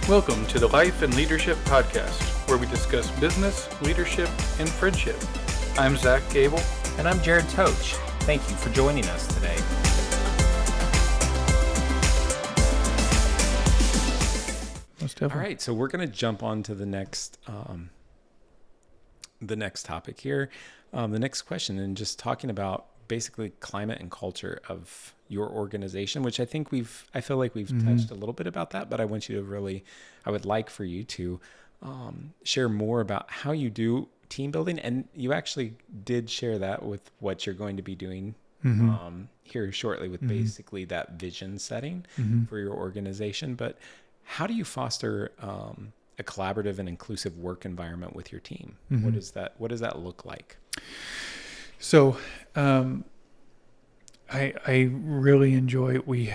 Welcome to the Life and Leadership Podcast, where we discuss business, leadership, and friendship. I'm Zach Goebel. And I'm Jared Toach. Thank you for joining us today. All right, so we're going to jump on to the next topic here, the next question, and just talking about basically climate and culture of your organization, which I feel like we've touched a little bit about that, but I would like for you to share more about how you do team building. And you actually did share that with what you're going to be doing here shortly with basically that vision setting for your organization. But how do you foster a collaborative and inclusive work environment with your team? What does that look like? So, I really enjoy it. We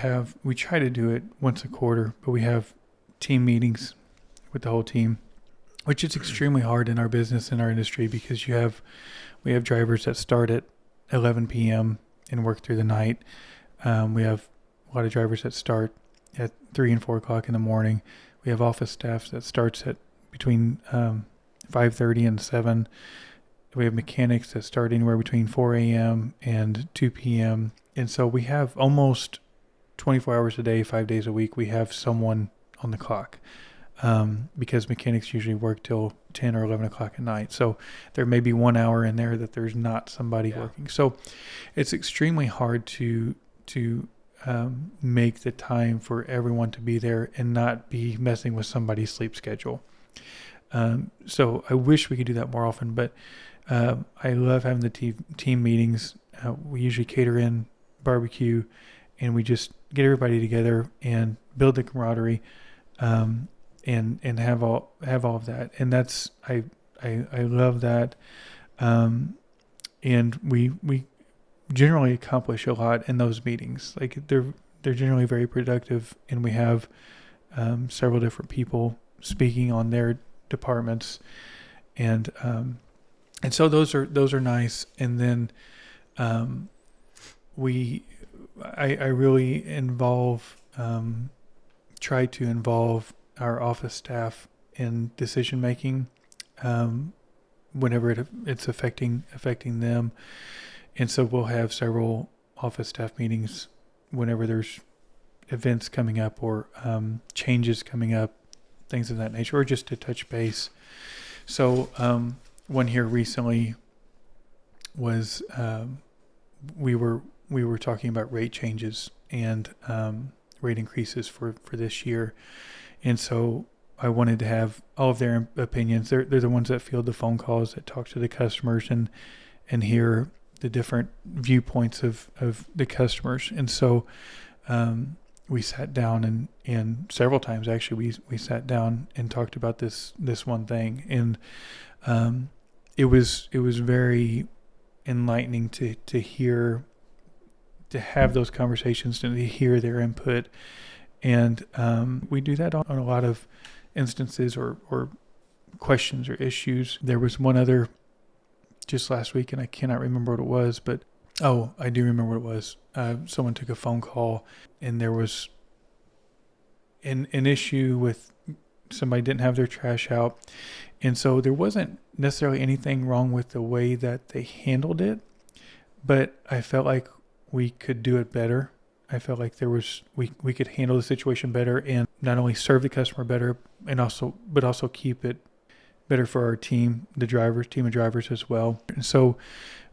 try to do it once a quarter, but we have team meetings with the whole team, which is extremely hard in our business, in our industry, because we have drivers that start at 11 p.m. and work through the night. We have a lot of drivers that start at 3 and 4 o'clock in the morning. We have office staff that starts at between 5:30 and 7. We have mechanics that start anywhere between 4 a.m. and 2 p.m. And so we have almost 24 hours a day, 5 days a week. We have someone on the clock because mechanics usually work till 10 or 11 o'clock at night. So there may be 1 hour in there that there's not somebody working. So it's extremely hard to make the time for everyone to be there and not be messing with somebody's sleep schedule. So I wish we could do that more often, but I love having the team meetings. We usually cater in barbecue, and we just get everybody together and build the camaraderie, and have all of that. And that's I love that. And we generally accomplish a lot in those meetings. Like they're generally very productive, and we have several different people speaking on their departments, and so those are nice. And then I really try to involve our office staff in decision making whenever it's affecting them. And so we'll have several office staff meetings whenever there's events coming up or changes coming up, things of that nature, or just to touch base. So one here recently was we were talking about rate changes and rate increases for this year. And so I wanted to have all of their opinions. They're the ones that field the phone calls, that talk to the customers and hear the different viewpoints of the customers. And so we sat down and several times actually we sat down and talked about this one thing. And it was very enlightening to hear, to have those conversations and to hear their input. And we do that on a lot of instances or questions or issues. There was one other just last week, and I cannot remember what it was, but I do remember what it was. Someone took a phone call, and there was an issue with somebody didn't have their trash out. And so there wasn't necessarily anything wrong with the way that they handled it, but I felt like we could do it better. I felt like we could handle the situation better and not only serve the customer better but also keep it better for our team of drivers as well. And so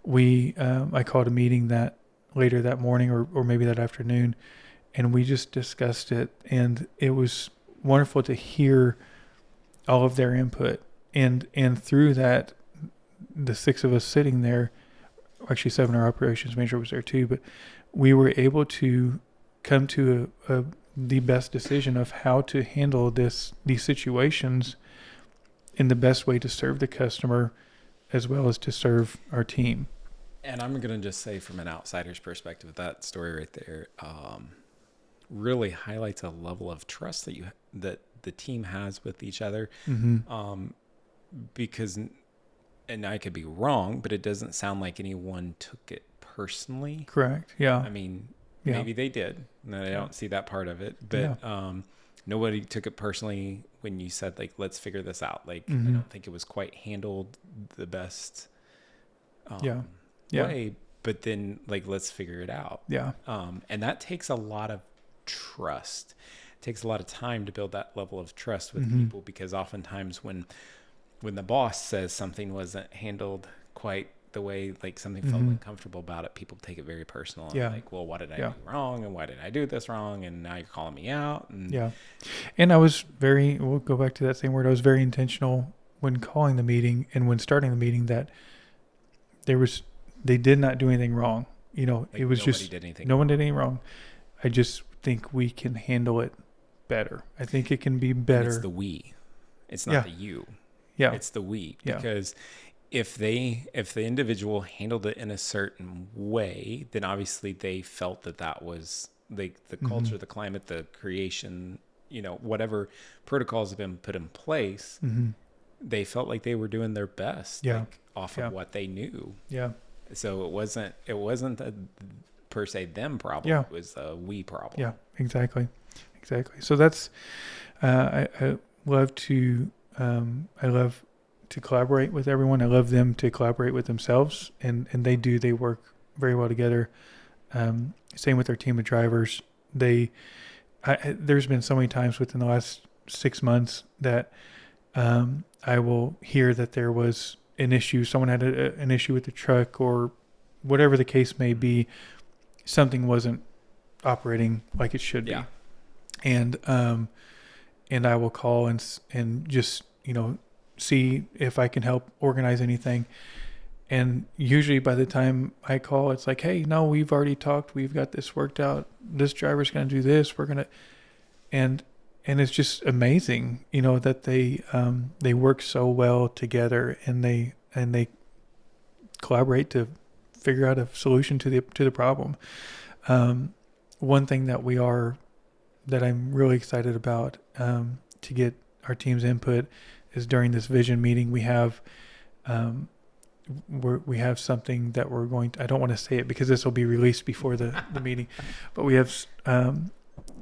I called a meeting that later that morning or maybe that afternoon, and we just discussed it, and it was wonderful to hear all of their input. And through that, the 6 of us sitting there, actually 7, our operations manager was there too, but we were able to come to the best decision of how to handle these situations in the best way to serve the customer as well as to serve our team. And I'm going to just say, from an outsider's perspective, that story right there really highlights a level of trust that the team has with each other. Because, and I could be wrong, but it doesn't sound like anyone took it personally. Correct. Yeah. I mean, maybe they did. And I don't see that part of it. But nobody took it personally when you said like, let's figure this out. Like, I Mhm. don't think it was quite handled the best Yeah. way, but then like, let's figure it out. Yeah. And that takes a lot of trust. It takes a lot of time to build that level of trust with Mhm. people, because oftentimes when the boss says something wasn't handled quite the way, like something felt Mhm. uncomfortable about it, people take it very personal. And Yeah. like, well, what did I Yeah. do wrong? And why did I do this wrong? And now you're calling me out. And Yeah. And we'll go back to that same word. I was very intentional when calling the meeting and when starting the meeting that they did not do anything wrong. like, it was nobody just, did anything no one wrong. did anything wrong. I just think we can handle it better. I think it can be And better. it's the we. It's not Yeah. the you. Yeah. It's the we. Yeah. Because if the individual handled it in a certain way, then obviously they felt that was like the culture, Mhm. the climate, the creation, whatever protocols have been put in place, Mhm. they felt like they were doing their best, Yeah. like off Yeah. of what they knew. Yeah. So it wasn't a per se them problem. Yeah. It was a we problem. Yeah, exactly. So that's, I love to, I love to collaborate with everyone. I love them to collaborate with themselves, and they work very well together. Same with our team of drivers. There's been so many times within the last 6 months that, I will hear that there was an issue. Someone had an issue with the truck, or whatever the case may be. Something wasn't operating like it should be. Yeah. And I will call and just see if I can help organize anything. And usually by the time I call, it's like, hey, no, we've already talked, we've got this worked out, this driver's going to do this, we're going to, and it's just amazing that they work so well together, and they collaborate to figure out a solution to the problem. One thing that I'm really excited about, to get our team's input, is during this vision meeting we have something that we're going to, I don't want to say it because this will be released before the meeting, but we have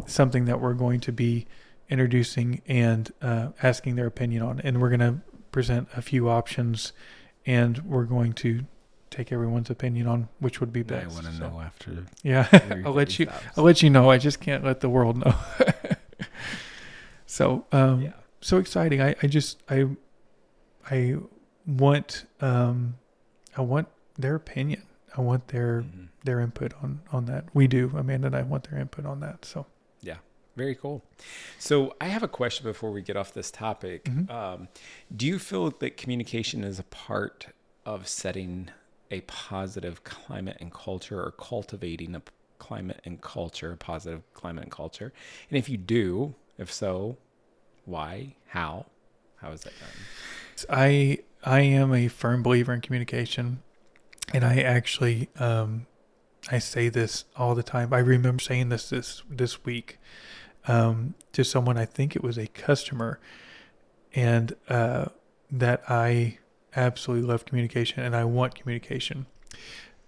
something that we're going to be introducing and asking their opinion on, and we're going to present a few options, and we're going to take everyone's opinion on which would be best. I want to know after. Yeah, I'll let you know. I just can't let the world know. So, Yeah. so exciting. I want their opinion. I want their input on that. We do, Amanda and I want their input on that. So Yeah. Very cool. So I have a question before we get off this topic. Mm-hmm. Do you feel that communication is a part of setting a positive climate and culture, or cultivating a climate and culture, positive climate and culture? And if you do, if so, why? How is that done? I am a firm believer in communication, and I actually I say this all the time. I remember saying this week to someone. I think it was a customer, and that I absolutely love communication and I want communication.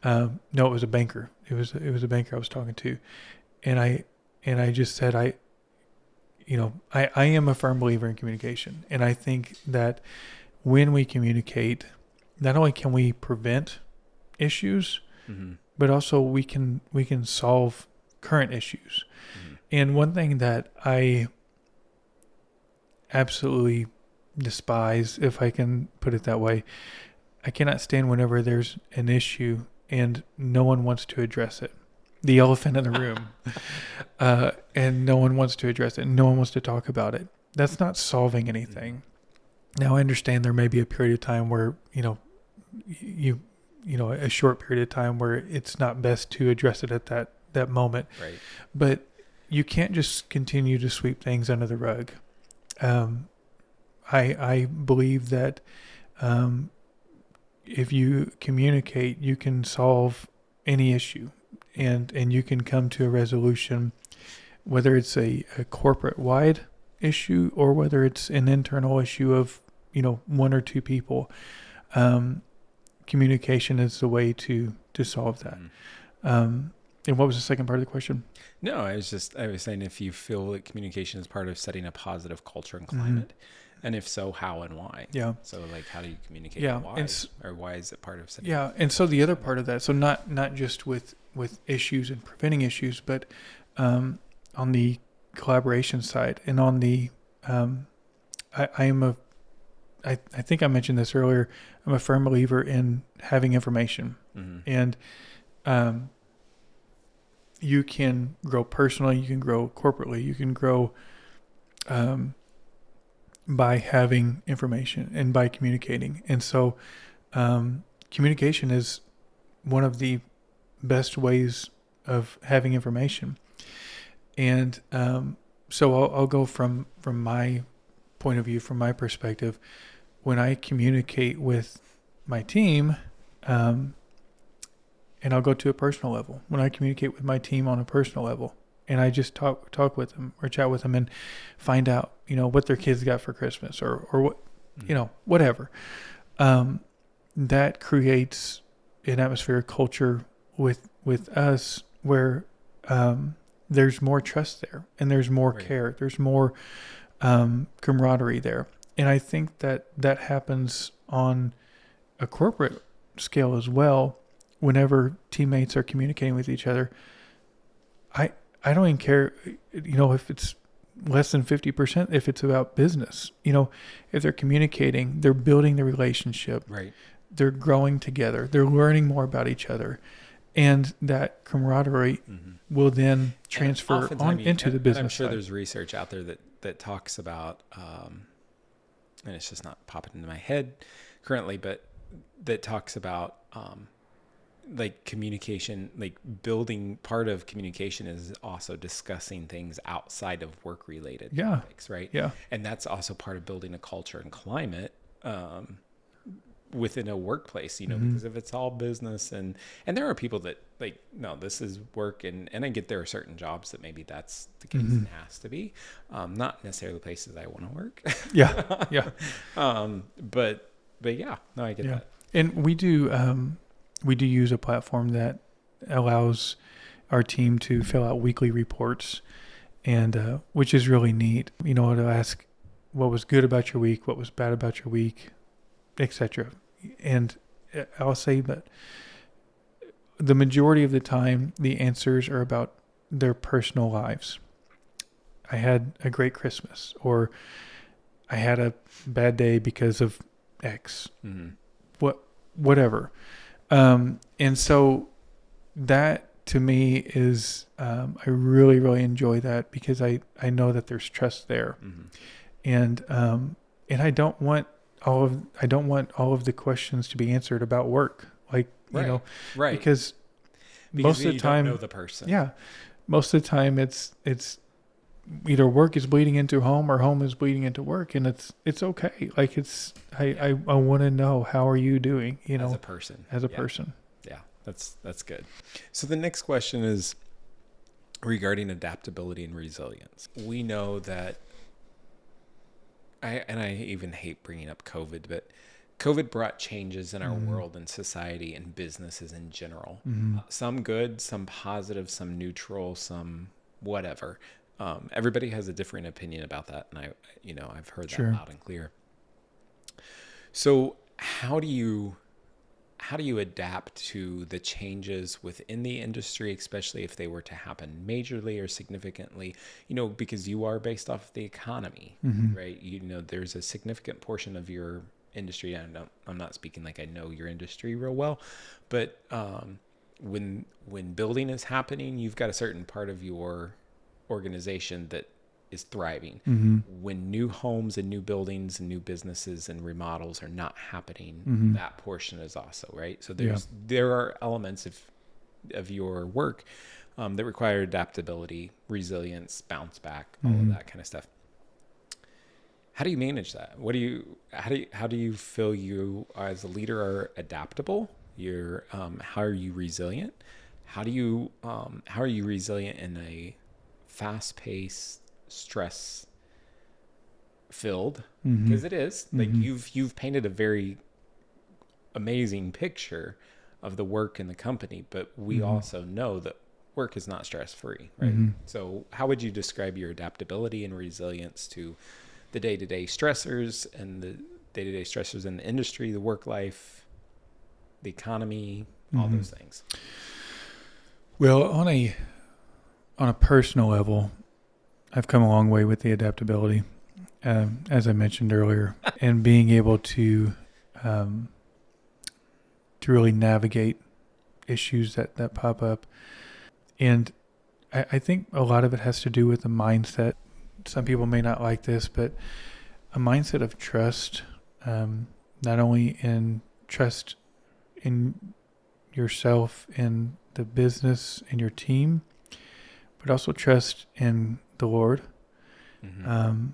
No, it was a banker. It was a banker I was talking to, and I just said I am a firm believer in communication, and I think that when we communicate, not only can we prevent issues, but also we can solve current issues. And one thing that I absolutely despise, if I can put it that way, I cannot stand whenever there's an issue and no one wants to address it. The elephant in the room. And no one wants to address it. No one wants to talk about it. That's not solving anything. Now, I understand there may be a period of time where, a short period of time where it's not best to address it at that moment. Right. But you can't just continue to sweep things under the rug. I believe that if you communicate, you can solve any issue, and you can come to a resolution, whether it's a corporate-wide issue or whether it's an internal issue of one or two people. Communication is the way to solve that. And what was the second part of the question? No, I was saying if you feel that communication is part of setting a positive culture and climate, and if so, how and why? Yeah. So like, how do you communicate Yeah. why, or why is it part of setting? Yeah. And so the other part of that, so not just with issues and preventing issues, but on the collaboration side and on the, I think I mentioned this earlier. I'm a firm believer in having information, and you can grow personally, you can grow corporately, you can grow by having information and by communicating. And so communication is one of the best ways of having information. And so I'll go from my point of view, from my perspective. When I communicate with my team, and I'll go to a personal level. When I communicate with my team on a personal level, and I just talk with them or chat with them and find out, what their kids got for Christmas or what, whatever. That creates an atmosphere, a culture with us where there's more trust there, and there's more care, there's more camaraderie there. And I think that happens on a corporate scale as well. Whenever teammates are communicating with each other, I don't even care, if it's less than 50%, if it's about business, if they're communicating, they're building the relationship, right? They're growing together, they're learning more about each other, and that camaraderie will then transfer on into the business. And I'm sure side. There's research out there that talks about, and it's just not popping into my head currently, but that talks about, like communication, like building, part of communication is also discussing things outside of work related topics, right? Yeah. And that's also part of building a culture and climate within a workplace, because if it's all business and there are people that like, no, this is work, and I get there are certain jobs that maybe that's the case and has to be, not necessarily the places I want to work. Yeah. Yeah. But yeah, no, I get that. And we do use a platform that allows our team to fill out weekly reports, and which is really neat. To ask what was good about your week, what was bad about your week, etc. And I'll say that the majority of the time, the answers are about their personal lives. I had a great Christmas, or I had a bad day because of X. Whatever. And so that to me is, I really, really enjoy that, because I know that there's trust there. And I don't want all of the questions to be answered about work. Like, because most of the time, you don't know the person. Yeah. Most of the time it's either work is bleeding into home or home is bleeding into work, and it's okay. Like I want to know, how are you doing, as a person. Yeah, that's good. So the next question is regarding adaptability and resilience. We know that I even hate bringing up COVID, but COVID brought changes in our world and society and businesses in general. Some good, some positive, some neutral, some whatever. Everybody has a different opinion about that, and I've heard that loud and clear. So how do you adapt to the changes within the industry, especially if they were to happen majorly or significantly, because you are based off the economy, right? There's a significant portion of your industry. I'm not speaking like I know your industry real well, but when building is happening, you've got a certain part of your organization that is thriving. When new homes and new buildings and new businesses and remodels are not happening, that portion is also right. So there are elements of your work that require adaptability, resilience, bounce back, all of that kind of stuff. How do you manage that? How do you feel you as a leader are adaptable? How are you resilient? How are you resilient in a fast-paced, stress-filled, because it is like you've painted a very amazing picture of the work in the company, but we also know that work is not stress free, right? Mm-hmm. So how would you describe your adaptability and resilience to the day-to-day stressors and the day-to-day stressors in the industry, the work life, the economy, all Mm-hmm. those things? Well, on a personal level, I've come a long way with the adaptability, as I mentioned earlier, and being able to really navigate issues that pop up. And I think a lot of it has to do with the mindset. Some people may not like this, but a mindset of trust, not only in trust in yourself, in the business, in your team, but also trust in the Lord. Mm-hmm.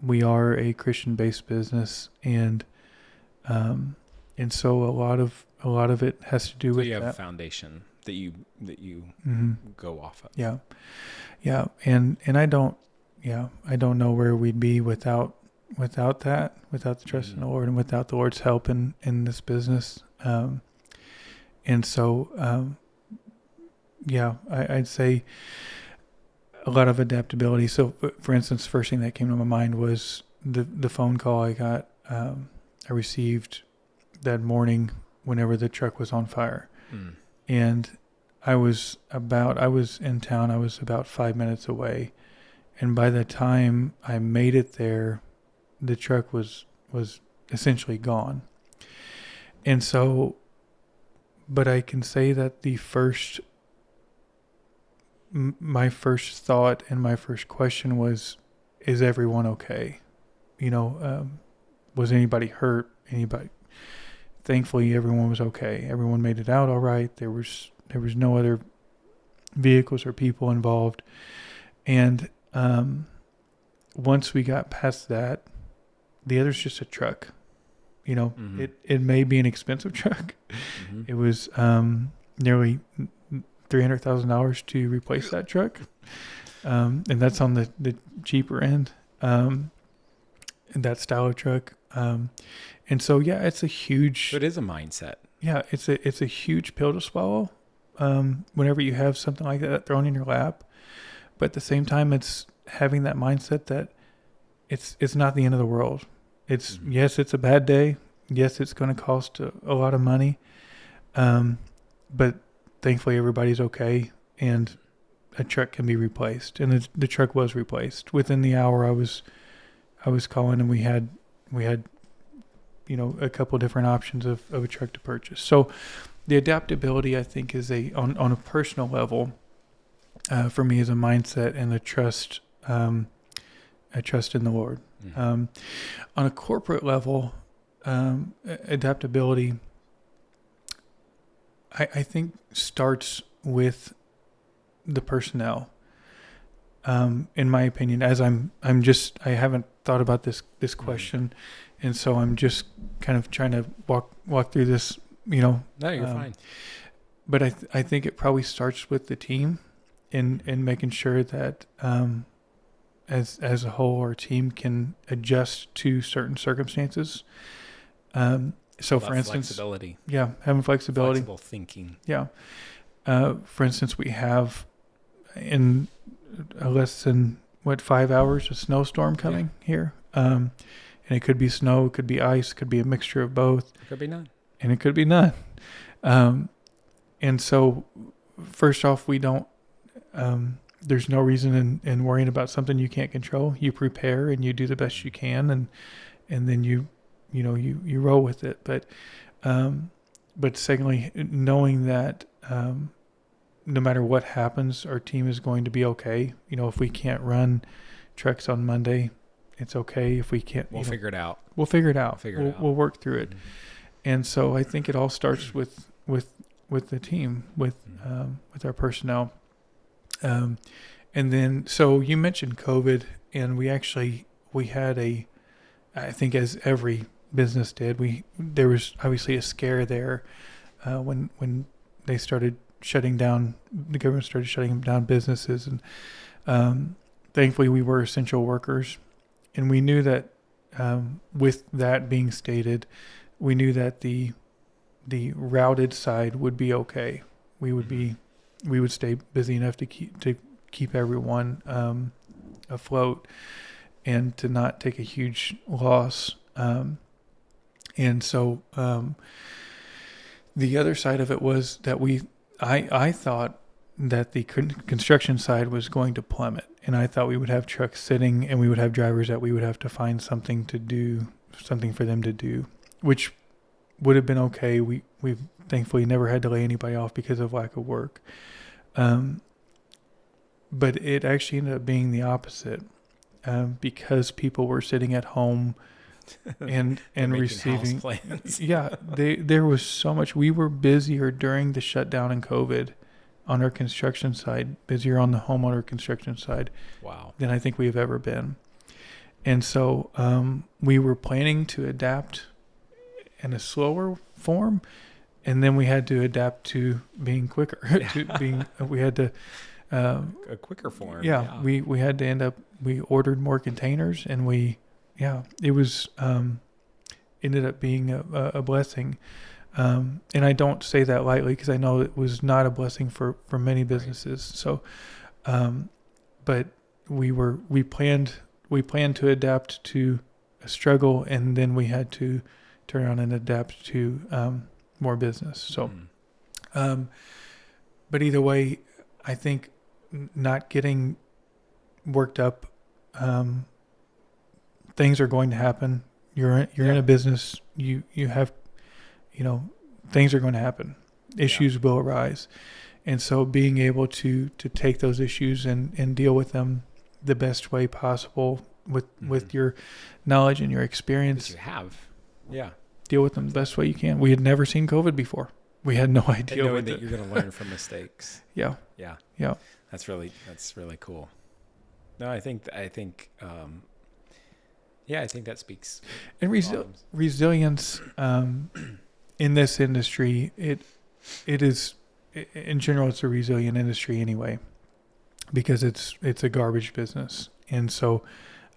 We are a Christian-based business, and so a lot of it has to do So with you have a that. foundation that you Mm-hmm. go off of. Yeah, and I don't know where we'd be without that, without the trust in the Lord, and without the Lord's help in this business. And so, I'd say a lot of adaptability. So, for instance, first thing that came to my mind was the phone call I received that morning whenever the truck was on fire. And I was in town. I was about 5 minutes away. And by the time I made it there, the truck was essentially gone. And so, but I can say that my first thought and my first question was, is everyone okay? Was anybody hurt? Thankfully, everyone was okay. Everyone made it out all right. There was no other vehicles or people involved. And once we got past that, the other's just a truck. It may be an expensive truck. Mm-hmm. It was nearly $300,000 to replace that truck, and that's on the cheaper end. And that style of truck. And so, it's a huge. So it is a mindset. Yeah, it's a huge pill to swallow. Whenever you have something like that thrown in your lap, but at the same time, it's having that mindset that it's not the end of the world. It's yes, it's a bad day. Yes, it's going to cost a lot of money. But thankfully everybody's okay, and a truck can be replaced. And the truck was replaced within the hour. I was calling, and we had a couple different options of a truck to purchase. So the adaptability, I think, is on a personal level, for me, is a mindset and a trust. I trust in the Lord. Mm-hmm. On a corporate level, adaptability, I think, starts with the personnel. In my opinion, as I haven't thought about this question, and so I'm just kind of trying to walk through this. No, you're fine. But I think it probably starts with the team, in making sure that as a whole, our team can adjust to certain circumstances. So, for instance, flexibility. Yeah, having flexibility, flexible thinking. Yeah. For instance, we have in less than 5 hours a snowstorm coming here, and it could be snow, it could be ice, it could be a mixture of both. It could be none. And it could be none. And so, first off, we don't. There's no reason in worrying about something you can't control. You prepare and you do the best you can, and then you roll with it. But secondly, knowing that no matter what happens, our team is going to be okay. If we can't run trucks on Monday, it's okay. If we can't, we'll figure it out. We'll figure it out. We'll work through it. Mm-hmm. And so I think it all starts with the team, with our personnel. And then, so you mentioned COVID, and we had I think, as every business did, there was obviously a scare there when they started shutting down, the government started shutting down businesses, and thankfully we were essential workers, and we knew that with that being stated, we knew that the routed side would be okay. We would be we would stay busy enough to keep everyone afloat and to not take a huge loss. And so the other side of it was that I thought that the construction side was going to plummet, and I thought we would have trucks sitting and we would have drivers that we would have to find something for them to do, which would have been okay. We've thankfully never had to lay anybody off because of lack of work. But it actually ended up being the opposite, because people were sitting at home and receiving plans. Yeah, there was so much. We were busier during the shutdown and COVID on our construction side, busier on the homeowner construction side. Wow. Than I think we have ever been. And so we were planning to adapt in a slower form, and then we had to adapt to being quicker. We had to a quicker form. Yeah, we had to we ordered more containers, and it was ended up being a blessing. And I don't say that lightly, because I know it was not a blessing for many businesses. Right. So, but we planned to adapt to a struggle, and then we had to turn around and adapt to more business. So, but either way, I think not getting worked up. Things are going to happen. You're in a business. You have, things are going to happen. Issues will arise. And so being able to take those issues and deal with them the best way possible with your knowledge and your experience. That you have. Yeah. Deal with them the best way you can. We had never seen COVID before. We had no idea. Knowing that you're going to learn from mistakes. Yeah. Yeah. Yeah. That's really cool. No, I think I think that speaks. And resilience in this industry, it is, in general, it's a resilient industry anyway, because it's a garbage business, and so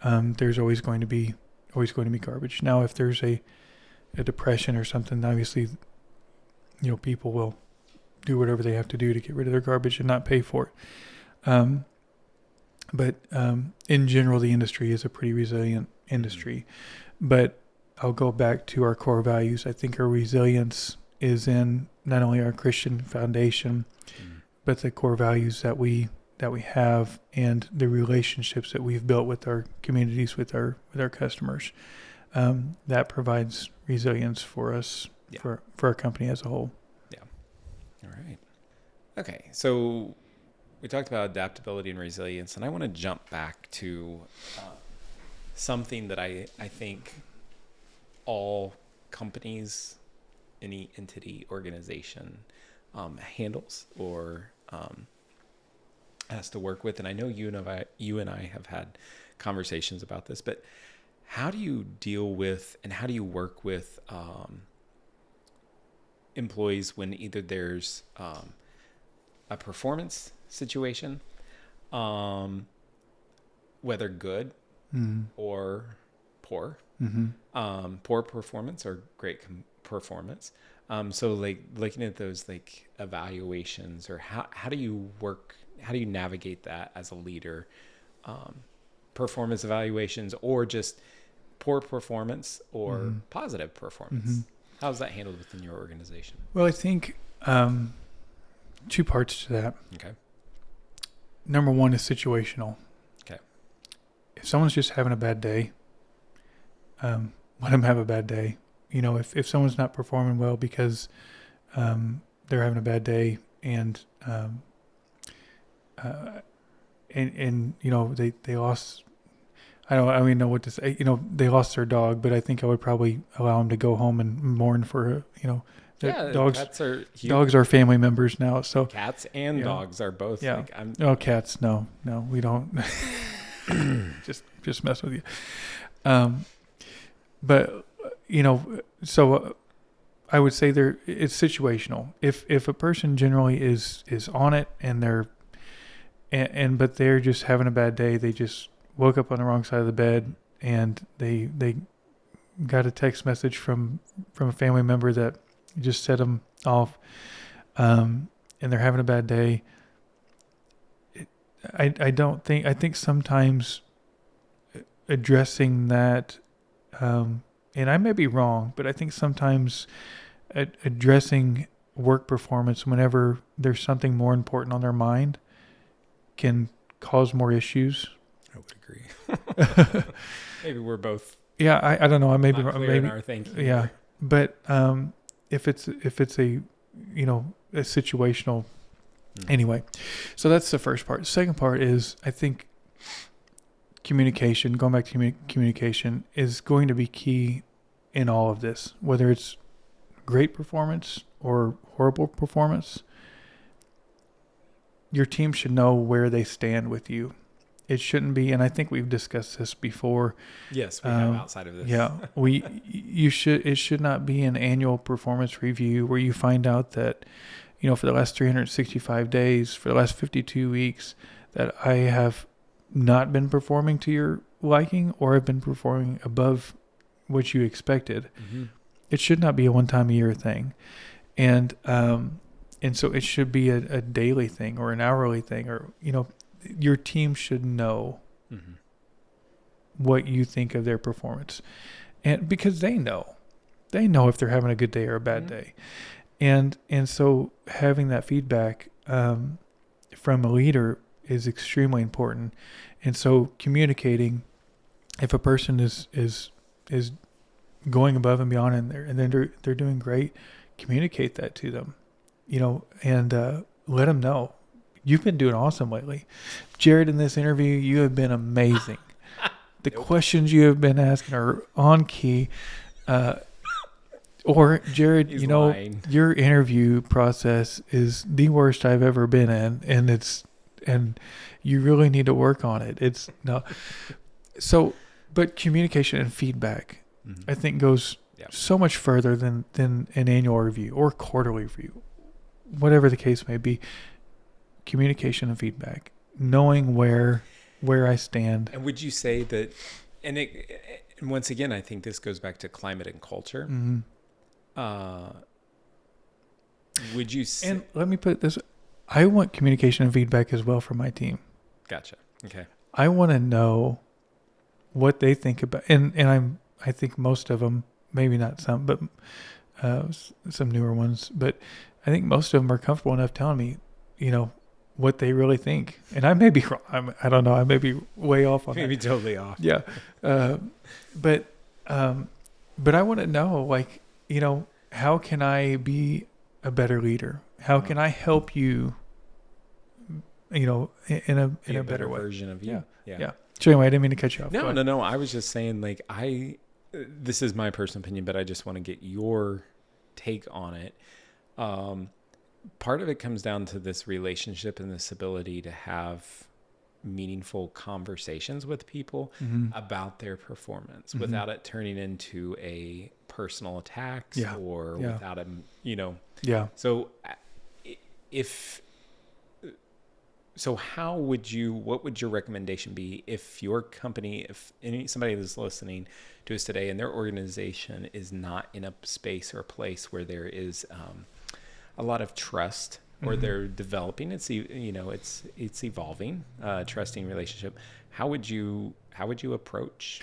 there's always going to be garbage. Now, if there's a depression or something, obviously, people will do whatever they have to do to get rid of their garbage and not pay for it. But in general, the industry is a pretty resilient industry. But I'll go back to our core values. I think our resilience is in not only our Christian foundation, but the core values that we have, and the relationships that we've built with our communities, with our customers. That provides resilience for us, for our company as a whole. Yeah. All right. Okay. So we talked about adaptability and resilience, and I want to jump back to something that I think all companies, any entity, organization handles or has to work with. And I know you and I have had conversations about this, but how do you deal with and how do you work with employees when either there's a performance situation, whether good or poor, poor performance or great performance. So like looking at those like evaluations, or how do you navigate that as a leader? Performance evaluations, or just poor performance or positive performance. How's that handled within your organization? Well, I think two parts to that. Okay. Number one is situational. Okay. If someone's just having a bad day, let them have a bad day. If someone's not performing well because they're having a bad day, and they lost. I don't even know what to say. They lost their dog, but I think I would probably allow them to go home and mourn for dogs are family members now. So cats and dogs are both. Yeah. Cats. No, we don't. just mess with you. But so I would say it's situational. If a person generally is on it and but they're just having a bad day, they just woke up on the wrong side of the bed, and they got a text message from a family member that just set them off, and they're having a bad day, I think sometimes addressing that, and I may be wrong, but I think sometimes addressing work performance whenever there's something more important on their mind can cause more issues. I would agree. Maybe we're both. Yeah, I don't know. I may be not wrong. clear in Maybe our thinking. yeah, but if it's a a situational anyway. So that's the first part. Second part is, I think communication. Going back to communication is going to be key in all of this, whether it's great performance or horrible performance. Your team should know where they stand with you. It shouldn't be, and I think we've discussed this before. Yes, we have outside of this. Yeah, it should not be an annual performance review where you find out that, for the last 365 days, for the last 52 weeks, that I have not been performing to your liking, or I've been performing above what you expected. Mm-hmm. It should not be a one-time-a-year thing. And so it should be a daily thing or an hourly thing, or, your team should know what you think of their performance. And because they know if they're having a good day or a bad day. And so having that feedback from a leader is extremely important. And so communicating, if a person is going above and beyond and then they're doing great, communicate that to them, and let them know you've been doing awesome lately. Jared, in this interview, you have been amazing. The questions you have been asking are on key. Or Jared, He's lying. Your interview process is the worst I've ever been in, and you really need to work on it. But communication and feedback, I think, goes so much further than an annual review or quarterly review, whatever the case may be. Communication and feedback, knowing where I stand. And would you say that, and once again, I think this goes back to climate and culture. Would you say, and let me put it this way, I want communication and feedback as well from my team. Gotcha. Okay. I want to know what they think about, and I think most of them, maybe not some, but some newer ones, but I think most of them are comfortable enough telling me, what they really think. And I may be wrong. I don't know. I may be way off on that. Maybe totally off. Yeah. But I want to know, how can I be a better leader? How can I help you, in a better way? Version of you. Yeah. So anyway, I didn't mean to cut you off. No. I was just saying, this is my personal opinion, but I just want to get your take on it. Part of it comes down to this relationship and this ability to have meaningful conversations with people about their performance without it turning into a personal attacks or without a, So what would your recommendation be if your company, somebody that's listening to us today and their organization is not in a space or a place where there is a lot of trust, or they're developing, it's evolving, trusting relationship. How would you approach?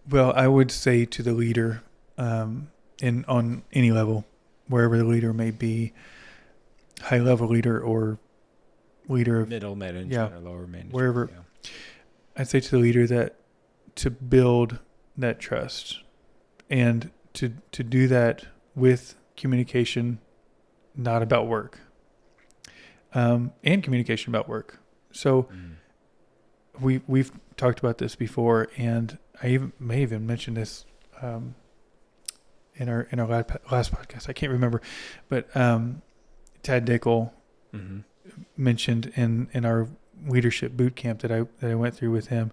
Well, I would say to the leader, on any level, wherever the leader may be, high level leader or leader of middle management or lower management, wherever. I'd say to the leader that to build that trust and to do that with communication, not about work, and communication about work. So we've talked about this before, and I may even mention this in our last podcast. I can't remember, but Tad Dickel mentioned in our leadership boot camp that I went through with him.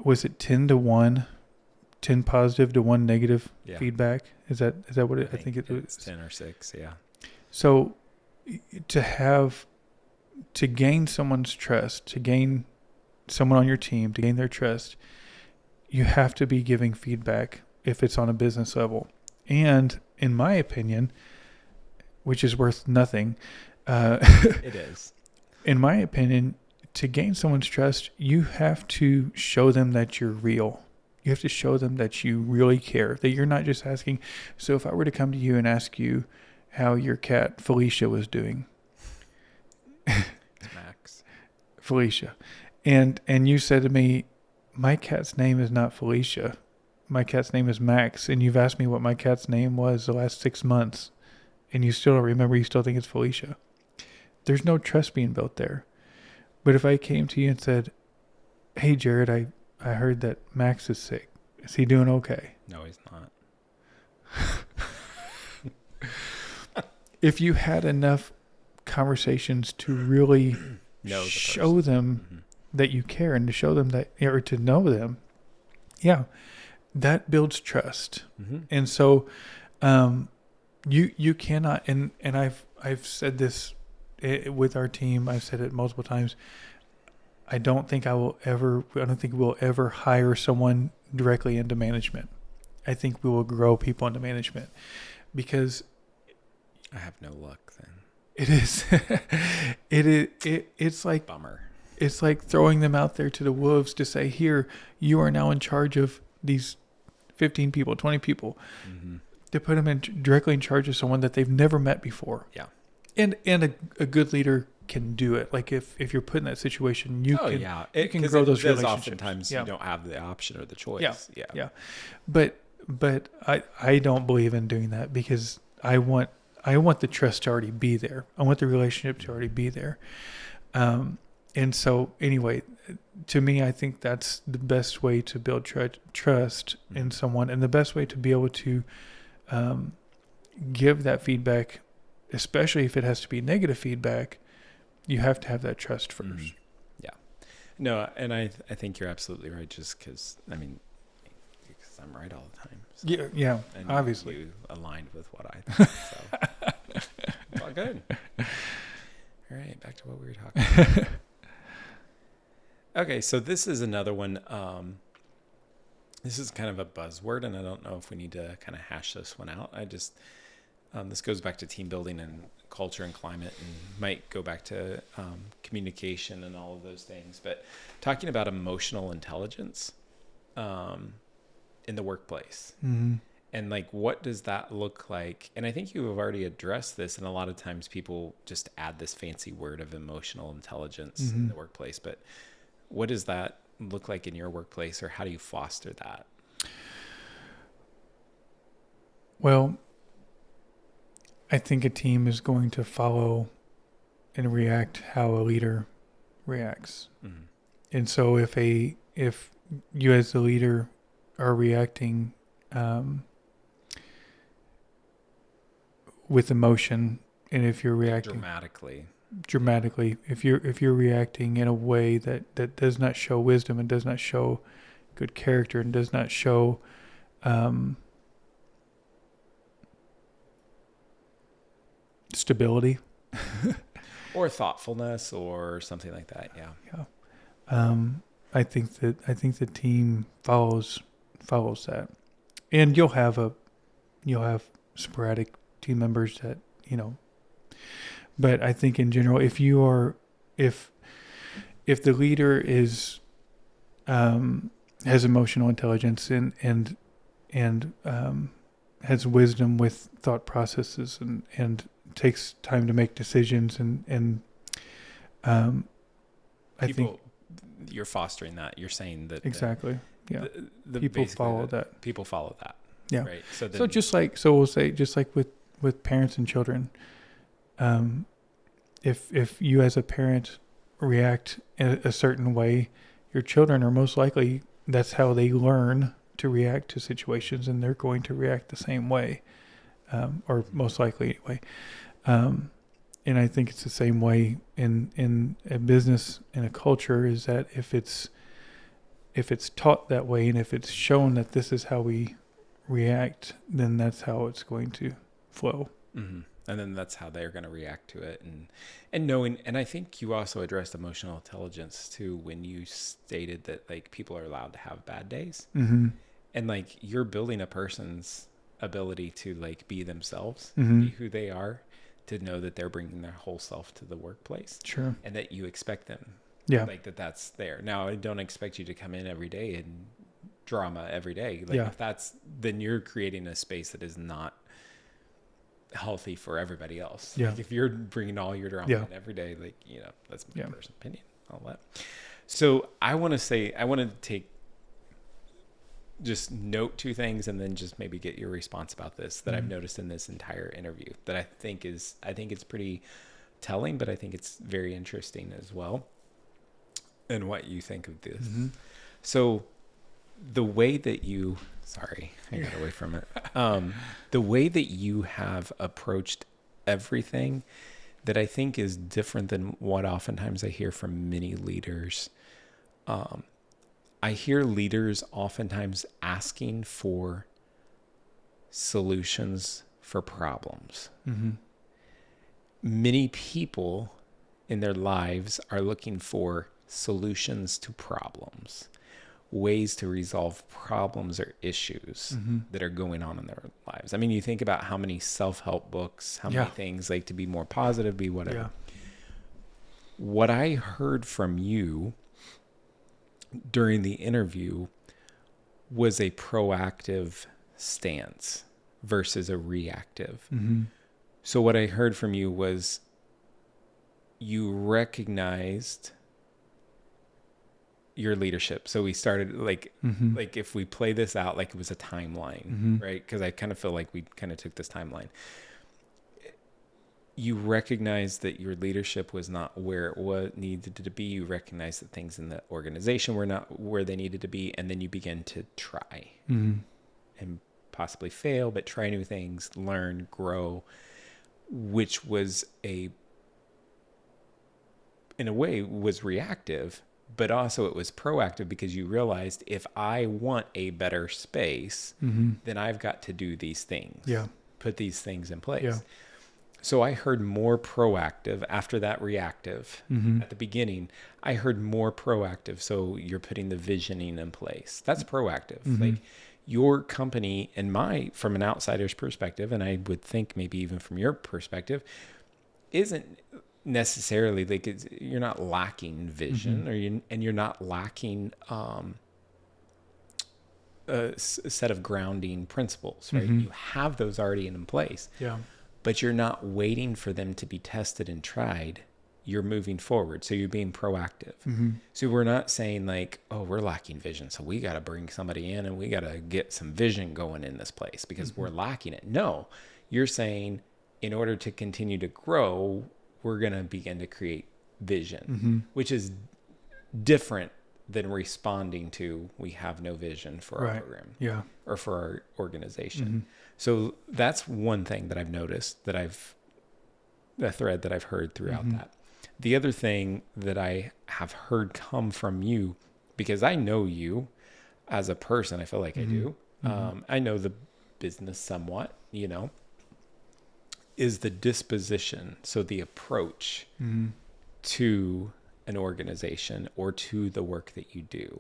Was it 10-1? 10 positive to 1 negative feedback? Is that what I think it was? It's 10 or 6, yeah. So to gain someone's trust, to gain someone on your team, to gain their trust, you have to be giving feedback if it's on a business level. And in my opinion, which is worth nothing, It is. In my opinion, to gain someone's trust, you have to show them that you're real. You have to show them that you really care, that you're not just asking. So if I were to come to you and ask you how your cat Felicia was doing, It's Max. Felicia, and you said to me, my cat's name is not Felicia. My cat's name is Max, and you've asked me what my cat's name was the last 6 months, and you still don't remember, you still think it's Felicia. There's no trust being built there. But if I came to you and said, hey, Jared, I heard that Max is sick. Is he doing okay? No, he's not. If you had enough conversations to really show them that you care and to show them that, or to know them, yeah, that builds trust. And so you cannot, and I've said this with our team, I've said it multiple times. I don't think we'll ever hire someone directly into management. I think we will grow people into management because I have no luck then. it is, it's like, Bummer. It's like throwing them out there to the wolves to say, here, you are now in charge of these 15 people, 20 people, to put them directly in charge of someone that they've never met before. Yeah. And a good leader can do it. Like if you're put in that situation, you can grow those relationships. Oftentimes you don't have the option or the choice. Yeah. But I don't believe in doing that because I want the trust to already be there. I want the relationship to already be there. And so anyway, to me, I think that's the best way to build trust in someone, and the best way to be able to give that feedback, especially if it has to be negative feedback. You have to have that trust first. Yeah. No, and I think you're absolutely right. Just because I'm right all the time. So. Yeah. And Obviously, you aligned with what I think. So. It's all good. All right, back to what we were talking about. Okay, so this is another one. This is kind of a buzzword, and I don't know if we need to kind of hash this one out. I just this goes back to team building and culture and climate, and might go back to communication and all of those things. But talking about emotional intelligence in the workplace, and like what does that look like? And I think you have already addressed this, and a lot of times people just add this fancy word of emotional intelligence in the workplace, but what does that look like in your workplace, or how do you foster that? Well, I think a team is going to follow and react how a leader reacts. And so if you as the leader are reacting with emotion, and if you're reacting dramatically, if you're reacting in a way that does not show wisdom and does not show good character and does not show stability or thoughtfulness or something like that. I think the team follows that, and you'll have sporadic team members that but I think in general, if the leader is has emotional intelligence and has wisdom with thought processes and takes time to make decisions and I think you're fostering that. You're saying that exactly. The people follow that. People follow that. Yeah. Right. So we'll say just like with parents and children. If you as a parent react in a certain way, your children are most likely, that's how they learn to react to situations, and they're going to react the same way, or most likely anyway. And I think it's the same way in a business and a culture, is that if it's taught that way and if it's shown that this is how we react, then that's how it's going to flow. And then that's how they're going to react to it. And knowing, and I think you also addressed emotional intelligence too, when you stated that like people are allowed to have bad days, and like you're building a person's ability to like be themselves, be who they are. to know that they're bringing their whole self to the workplace. Sure. And that you expect them. Yeah. Like that's there. Now, I don't expect you to come in every day and drama every day. Like Yeah. if then you're creating a space that is not healthy for everybody else. Yeah. Like if you're bringing all your drama Yeah. in every day, like, that's my Yeah. personal opinion, all that. So I want to take, just note 2 things and then just maybe get your response about this that I've noticed in this entire interview that I think it's pretty telling, but I think it's very interesting as well. And what you think of this. Mm-hmm. So the way that sorry, I got away from it. The way that you have approached everything that I think is different than what oftentimes I hear from many leaders. I hear leaders oftentimes asking for solutions for problems. Mm-hmm. Many people in their lives are looking for solutions to problems, ways to resolve problems or issues that are going on in their lives. I mean, you think about how many self-help books, how many things like to be more positive, be whatever. Yeah. What I heard from you during the interview was a proactive stance versus a reactive. Mm-hmm. So what I heard from you was you recognized your leadership. So we started like if we play this out, like it was a timeline, right? Because I kind of feel like we kind of took this timeline. You recognized that your leadership was not where it needed to be. You recognized that things in the organization were not where they needed to be. And then you began to try and possibly fail, but try new things, learn, grow, which was in a way was reactive, but also it was proactive because you realized if I want a better space, then I've got to do these things, put these things in place. Yeah. So I heard more proactive after that reactive. At the beginning, I heard more proactive. So you're putting the visioning in place. That's proactive. Like your company and from an outsider's perspective, and I would think maybe even from your perspective, isn't necessarily like you're not lacking vision and you're not lacking a set of grounding principles, right? You have those already in place. Yeah. But you're not waiting for them to be tested and tried. You're moving forward. So you're being proactive. So we're not saying like, oh, we're lacking vision, so we got to bring somebody in and we got to get some vision going in this place because we're lacking it. No, you're saying in order to continue to grow, we're going to begin to create vision, which is different than responding to we have no vision for our program or for our organization. So that's one thing that I've noticed a thread that I've heard throughout that. The other thing that I have heard come from you, because I know you as a person, I feel like I do. I know the business somewhat, is the disposition. So the approach to an organization or to the work that you do.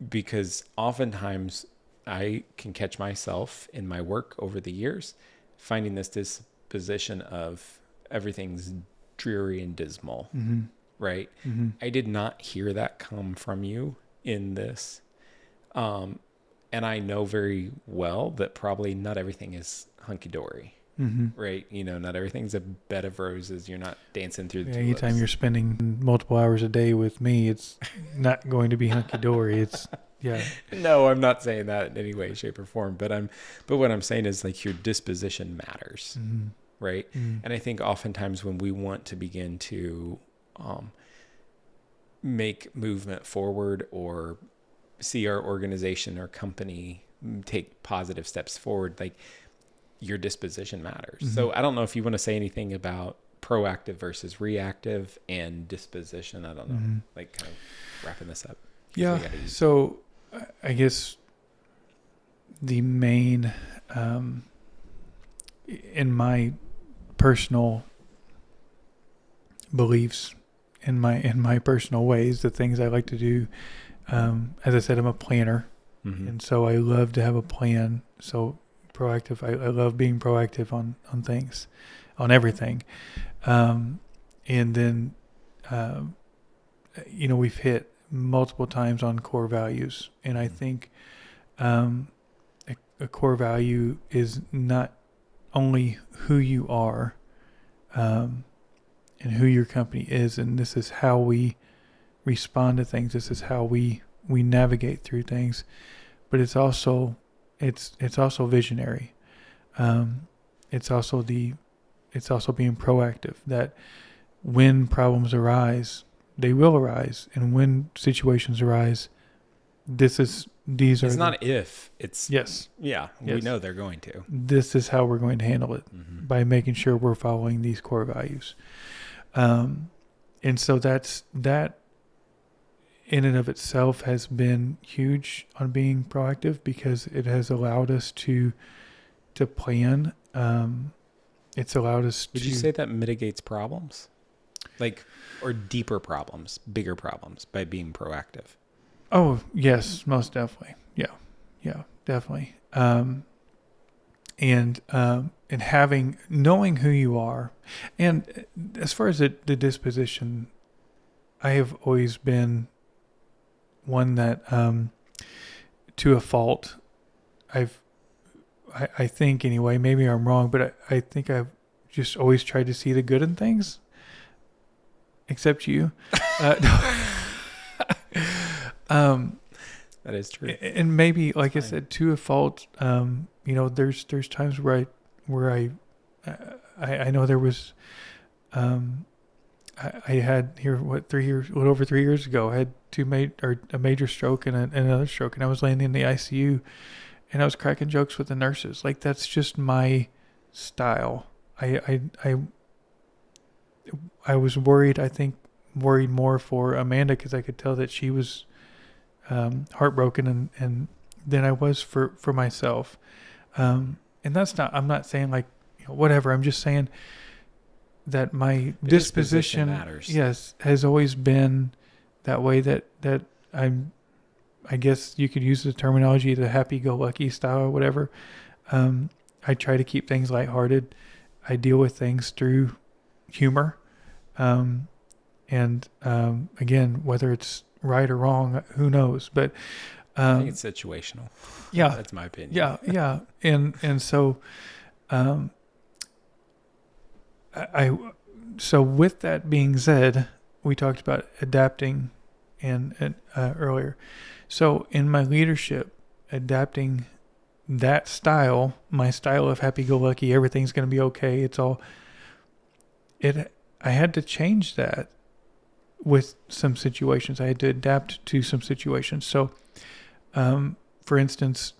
Because oftentimes I can catch myself in my work over the years finding this disposition of everything's dreary and dismal, right? I did not hear that come from you in this. And I know very well that probably not everything is hunky-dory, right? Not everything's a bed of roses. You're not dancing through the tulips. Anytime you're spending multiple hours a day with me, it's not going to be hunky-dory. It's No, I'm not saying that in any way, shape, or form. But what I'm saying is like your disposition matters, right? And I think oftentimes when we want to begin to make movement forward or see our organization or company take positive steps forward, like your disposition matters. So I don't know if you want to say anything about proactive versus reactive and disposition. I don't know, like kind of wrapping this up. Yeah. So I guess the main, in my personal beliefs, in my personal ways, the things I like to do, as I said, I'm a planner. And so I love to have a plan. So proactive. I love being proactive on things, on everything. And then, we've hit multiple times on core values. And I think a core value is not only who you are and who your company is, and this is how we respond to things. This is how we navigate through things. But it's also visionary. It's also being proactive, that when problems arise, they will arise, and when situations arise, it's not if, it's yes. Yeah, yes. We know they're going to. This is how we're going to handle it, by making sure we're following these core values. And so that in and of itself has been huge on being proactive, because it has allowed us to plan. It's allowed us Would you say that mitigates problems? Or deeper problems, bigger problems, by being proactive? Oh, yes, most definitely. Yeah, definitely. And knowing who you are, and as far as the disposition, I have always been one that, to a fault, I think anyway, maybe I'm wrong, but I think I've just always tried to see the good in things, except you. That is true. And maybe, like I said, to a fault, there's times where I know there was, I had here, 3 years, a little over 3 years ago, I had a major stroke and another stroke, and I was laying in the ICU, and I was cracking jokes with the nurses. Like, that's just my style. I was worried, worried more for Amanda, because I could tell that she was heartbroken and than I was for myself. And I'm not saying whatever. I'm just saying that my disposition matters. Yes, has always been that way, that I guess you could use the terminology, the happy-go-lucky style or whatever. I try to keep things lighthearted. I deal with things through humor. And again, whether it's right or wrong, who knows? But I think it's situational. Yeah, that's my opinion. Yeah. And so, so with that being said, we talked about adapting and earlier. So in my leadership, adapting that style, my style of happy-go-lucky, everything's going to be okay. I had to change that with some situations. I had to adapt to some situations. So, for instance,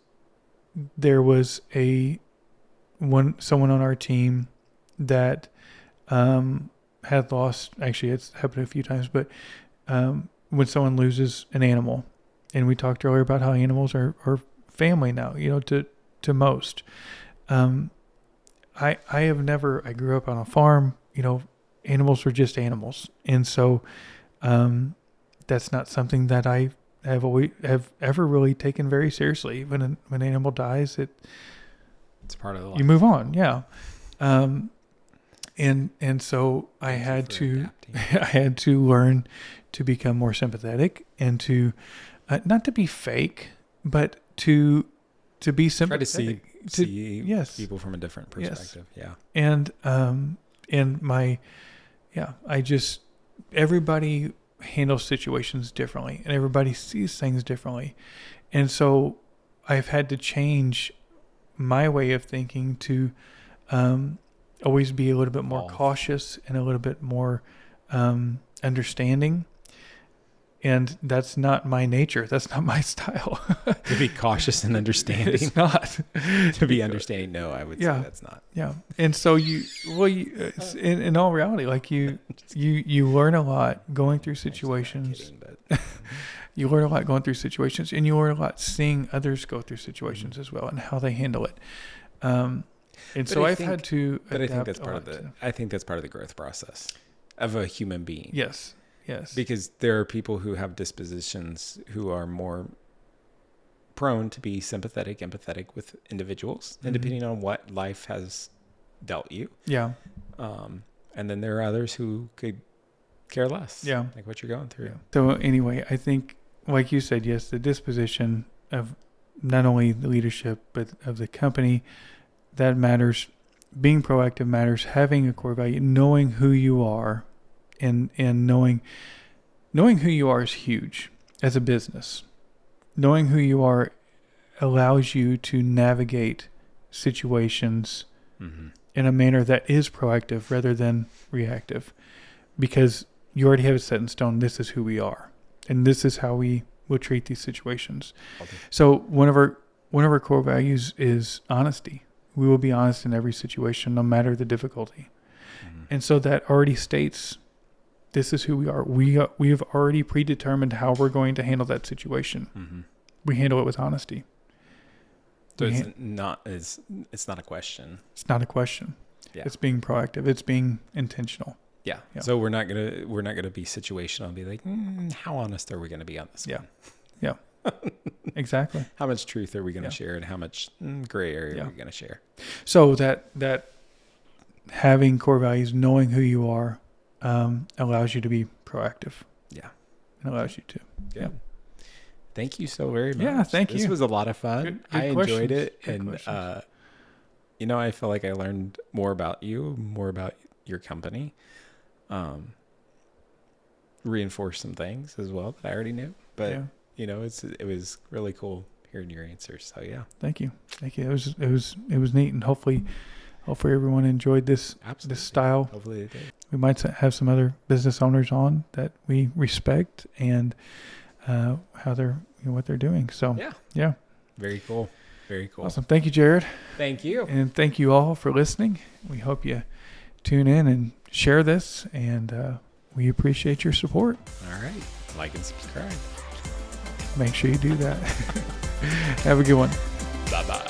there was someone on our team that had lost. Actually, it's happened a few times, but when someone loses an animal, and we talked earlier about how animals are family now, to most. I grew up on a farm. Animals were just animals, and so that's not something that I have ever really taken very seriously. When an animal dies, it's part of the life. You move on, yeah. And so I had to learn to become more sympathetic, and to not to be fake, but to be sympathetic. Try to see people from a different perspective. Yes. Yeah. Everybody handles situations differently, and everybody sees things differently. And so I've had to change my way of thinking to always be a little bit more cautious and a little bit more understanding. And that's not my nature. That's not my style. To be cautious and understanding. It's not. To be understanding, no, I would say that's not. Yeah. And so in all reality, you learn a lot going through situations. You learn a lot going through situations, and you learn a lot seeing others go through situations as well, and how they handle it. And so I've had to adapt. But I think that's part of the growth process of a human being. Yes. Because there are people who have dispositions who are more prone to be sympathetic, empathetic with individuals, and depending on what life has dealt you. Yeah. And then there are others who could care less. Yeah. Like what you're going through. Yeah. So anyway, I think, like you said, yes, the disposition of not only the leadership, but of the company, that matters. Being proactive matters. Having a core value, knowing who you are, and knowing who you are is huge as a business. Knowing who you are allows you to navigate situations in a manner that is proactive rather than reactive, because you already have it set in stone. This is who we are, and this is how we will treat these situations. Okay. So one of our core values is honesty. We will be honest in every situation, no matter the difficulty. And so that already states this is who we are. We have already predetermined how we're going to handle that situation. We handle it with honesty. So it's not a question. It's not a question. Yeah. It's being proactive. It's being intentional. Yeah. So we're not gonna be situational and be like, how honest are we gonna be on this? Yeah. Yeah. Exactly. How much truth are we gonna share, and how much gray area are we gonna share? So that having core values, knowing who you are, allows you to be proactive. Yeah. It allows you to. Good. Yeah. Thank you so very much. Yeah, thank you. This was a lot of fun. Good I enjoyed it. Good and, questions. I feel like I learned more about you, more about your company. Reinforced some things as well that I already knew. But, it was really cool hearing your answers. So, yeah. Thank you. It was neat. And hopefully everyone enjoyed this style. Hopefully they did. We might have some other business owners on that we respect and how they're, what they're doing. So yeah. Very cool. Very cool. Awesome. Thank you, Jared. Thank you. And thank you all for listening. We hope you tune in and share this, and we appreciate your support. All right. Like and subscribe. Make sure you do that. Have a good one. Bye-bye.